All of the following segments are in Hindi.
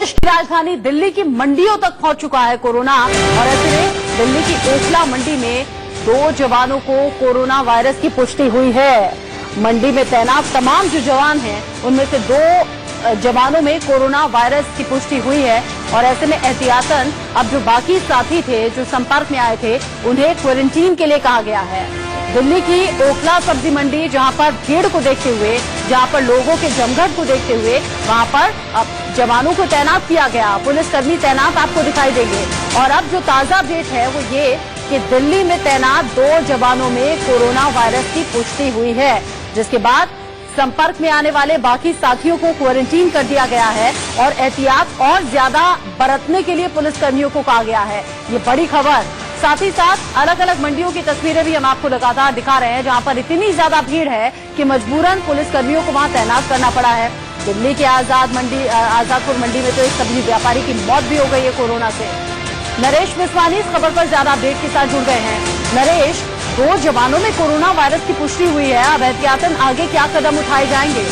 देश की राजधानी दिल्ली की मंडियों तक पहुंच चुका है कोरोना और ऐसे में दिल्ली की ओखला मंडी में 2 जवानों को कोरोना वायरस की पुष्टि हुई है। मंडी में तैनात तमाम जो जवान हैं उनमें से 2 जवानों में कोरोना वायरस की पुष्टि हुई है और ऐसे में एहतियातन अब जो बाकी साथी थे जो संपर्क में आए थे उन्हें क्वारंटीन के लिए कहा गया है। दिल्ली की ओखला सब्जी मंडी जहां पर भीड़ को देखते हुए, जहां पर लोगों के जमघट को देखते हुए वहां पर अब जवानों को तैनात किया गया, पुलिसकर्मी तैनात आपको दिखाई देंगे। और अब जो ताजा अपडेट है वो ये कि दिल्ली में तैनात 2 जवानों में कोरोना वायरस की पुष्टि हुई है, जिसके बाद संपर्क में आने वाले बाकी साथियों को क्वारंटीन कर दिया गया है और एहतियात और ज्यादा बरतने के लिए पुलिसकर्मियों को कहा गया है। ये बड़ी खबर। साथ ही साथ अलग अलग मंडियों की तस्वीरें भी हम आपको लगातार दिखा रहे हैं जहां पर इतनी ज्यादा भीड़ है कि मजबूरन पुलिसकर्मियों को वहां तैनात करना पड़ा है। दिल्ली के आजादपुर मंडी में तो एक सब्जी व्यापारी की मौत भी हो गई है कोरोना से। नरेश विस्वानी इस खबर पर ज्यादा अपडेट के साथ जुड़ गए हैं। नरेश, 2 जवानों में कोरोना वायरस की पुष्टि हुई है, अब एहतियातन आगे क्या कदम उठाए जाएंगे?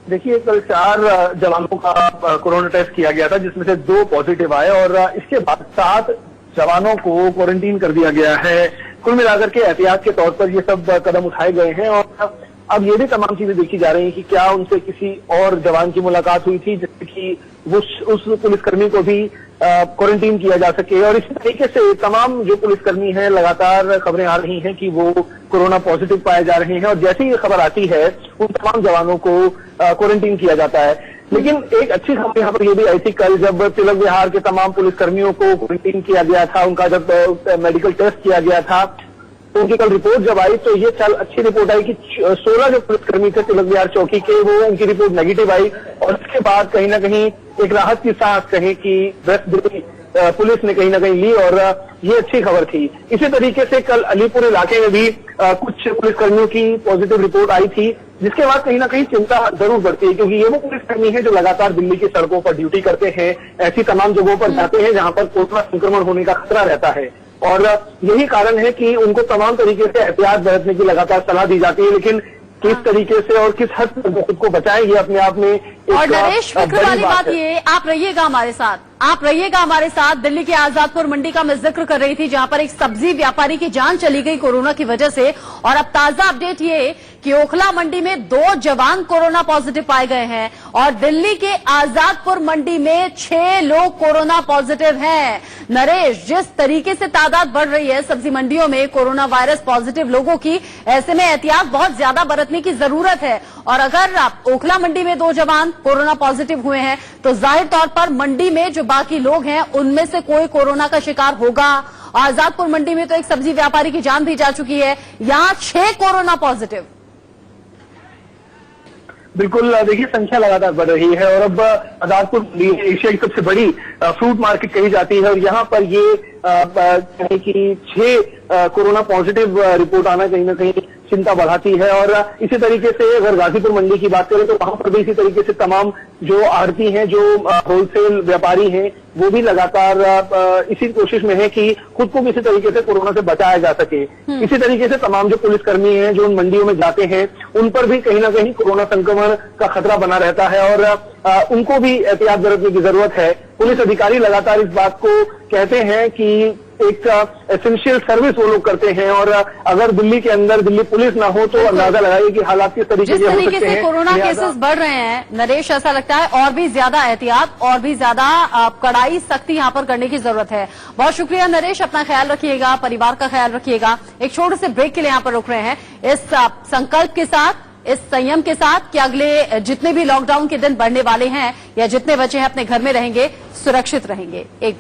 देखिए, कल 4 जवानों का कोरोना टेस्ट किया गया था जिसमें से 2 पॉजिटिव आए और इसके बाद 7 जवानों को क्वारंटीन कर दिया गया है। कुल मिलाकर के एहतियात के तौर पर ये सब कदम उठाए गए हैं और अब ये भी तमाम चीजें देखी जा रही हैं कि क्या उनसे किसी और जवान की मुलाकात हुई थी जिससे कि उस पुलिसकर्मी को भी क्वारंटीन किया जा सके। और इसी तरीके से तमाम जो पुलिसकर्मी हैं लगातार खबरें आ रही हैं कि वो कोरोना पॉजिटिव पाए जा रहे हैं और जैसे ही ये खबर आती है उन तमाम जवानों को क्वारंटीन किया जाता है। लेकिन एक अच्छी खबर यहाँ पर ये भी आई थी कल जब तिलक विहार के तमाम पुलिसकर्मियों को क्वारंटीन किया गया था, उनका जब मेडिकल टेस्ट किया गया था तो उनकी कल रिपोर्ट जब आई तो ये अच्छी रिपोर्ट आई कि 16 जो पुलिसकर्मी थे तिलक विहार चौकी के वो उनकी रिपोर्ट नेगेटिव आई और इसके बाद कहीं ना कहीं एक राहत की सांस कहें कि वेस्ट दिल्ली पुलिस ने कहीं ना कहीं ली और ये अच्छी खबर थी। इसी तरीके से कल अलीपुर इलाके में भी कुछ पुलिसकर्मियों की पॉजिटिव रिपोर्ट आई थी जिसके बाद कहीं ना कहीं चिंता जरूर बढ़ती है क्योंकि ये वो पुलिसकर्मी हैं जो लगातार दिल्ली की सड़कों पर ड्यूटी करते हैं, ऐसी तमाम जगहों पर जाते हैं जहां पर कोरोना संक्रमण होने का खतरा रहता है और यही कारण है कि उनको तमाम तरीके से एहतियात बरतने की लगातार सलाह दी जाती है। लेकिन किस तरीके से और किस हद तक खुद को बचाएंगे अपने आप में और नरेश, फिक्र वाली बात ये, आप रहिएगा हमारे साथ। दिल्ली के आजादपुर मंडी का मैं जिक्र कर रही थी जहां पर एक सब्जी व्यापारी की जान चली गई कोरोना की वजह से और अब ताजा अपडेट ये कि ओखला मंडी में 2 जवान कोरोना पॉजिटिव पाए गए हैं और दिल्ली के आजादपुर मंडी में 6 लोग कोरोना पॉजिटिव हैं। नरेश, जिस तरीके से तादाद बढ़ रही है सब्जी मंडियों में कोरोना वायरस पॉजिटिव लोगों की, ऐसे में एहतियात बहुत ज्यादा बरतने की जरूरत है और अगर आप ओखला मंडी में 2 जवान कोरोना पॉजिटिव हुए हैं तो जाहिर तौर पर मंडी में जो बाकी लोग हैं उनमें से कोई कोरोना का शिकार होगा। आजादपुर मंडी में तो एक सब्जी व्यापारी की जान भी जा चुकी है, यहां 6 कोरोना पॉजिटिव। बिल्कुल, देखिए संख्या लगातार बढ़ रही है और अब आजादपुर एशिया की सबसे बड़ी फ्रूट मार्केट कही जाती है और यहाँ पर ये कहें कि 6 कोरोना पॉजिटिव रिपोर्ट आना कहीं ना कहीं चिंता बढ़ाती है। और इसी तरीके से अगर गाजीपुर मंडी की बात करें तो वहां पर भी इसी तरीके से तमाम जो आढ़ती हैं, जो होलसेल व्यापारी हैं, वो भी लगातार इसी कोशिश में है कि खुद को किसी तरीके से कोरोना से बचाया जा सके। इसी तरीके से तमाम जो पुलिसकर्मी हैं जो उन मंडियों में जाते हैं उन पर भी कहीं ना कहीं कोरोना संक्रमण का खतरा बना रहता है और उनको भी एहतियात बरतने की जरूरत है। पुलिस अधिकारी लगातार इस बात को कहते हैं कि एक एसेंशियल सर्विस वो लोग करते हैं और अगर दिल्ली के अंदर दिल्ली पुलिस ना हो तो अंदाजा लगाइए कि हालात किस तरीके से हो सकते हैं। कोरोना केसेस बढ़ रहे हैं नरेश, ऐसा लगता है और भी ज्यादा एहतियात और भी ज्यादा कड़ाई सख्ती यहाँ पर करने की जरूरत है। बहुत शुक्रिया नरेश, अपना ख्याल रखिएगा, परिवार का ख्याल रखिएगा। एक छोटे से ब्रेक के लिए यहाँ पर रुक रहे हैं इस संकल्प के साथ, इस संयम के साथ कि अगले जितने भी लॉकडाउन के दिन बढ़ने वाले हैं या जितने बच्चे हैं अपने घर में रहेंगे, सुरक्षित रहेंगे। एक